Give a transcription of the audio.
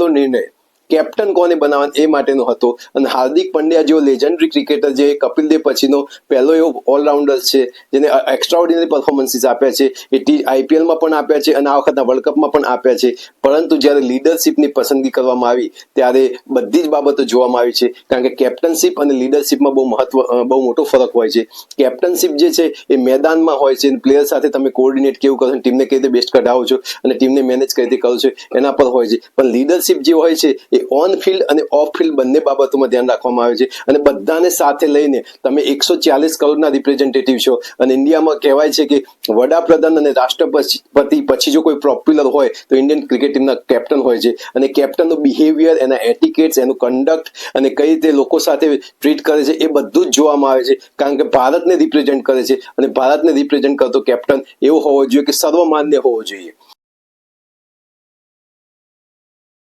પહેલો નિર્ણય કેપ્ટન કોને બનાવવાનો એ માટેનો હતો અને હાર્દિક પંડ્યા જેવો લેજન્ડરી ક્રિકેટર જે કપિલ દેવ પછીનો પહેલો એવો ઓલરાઉન્ડર છે જેને એક્સ્ટ્રાઓર્ડિનરી પરફોર્મન્સીસ આપ્યા છે, એ આઈપીએલમાં પણ આપ્યા છે અને આ વખતના વર્લ્ડ કપમાં પણ આપ્યા છે. પરંતુ જ્યારે લીડરશિપની પસંદગી કરવામાં આવી ત્યારે બધી જ બાબતો જોવામાં આવી છે, કારણ કે કેપ્ટનશિપ અને લીડરશિપમાં બહુ મોટો ફરક હોય છે. કેપ્ટનશિપ જે છે એ મેદાનમાં હોય છે, પ્લેયર સાથે તમે કોઓર્ડિનેટ કેવું કરો છો, ટીમને કઈ રીતે બેસ્ટ કઢાવો છો અને ટીમને મેનેજ કઈ રીતે કરો છો એના પર હોય છે. પણ લીડરશિપ જે હોય છે એ ઓન ફિલ્ડ અને ઓફ ફિલ્ડ બંને બાબતોમાં ધ્યાન રાખવામાં આવે છે અને બધાને સાથે લઈને તમે 140 કરોડના રિપ્રેઝેન્ટેટિવ છો અને ઇન્ડિયામાં કહેવાય છે કે વડાપ્રધાન અને રાષ્ટ્રપતિ પછી જો કોઈ પોપ્યુલર હોય તો ઇન્ડિયન ક્રિકેટ ટીમના કેપ્ટન હોય છે અને કેપ્ટનનું બિહેવિયર, એના એટિકેટ્સ, એનું કન્ડક્ટ અને કઈ રીતે લોકો સાથે ટ્રીટ કરે છે એ બધું જ જોવામાં આવે છે, કારણ કે ભારતને રિપ્રેઝેન્ટ કરે છે અને ભારતને રિપ્રેઝેન્ટ કરતો કેપ્ટન એવો હોવો જોઈએ કે સર્વમાન્ય હોવો જોઈએ.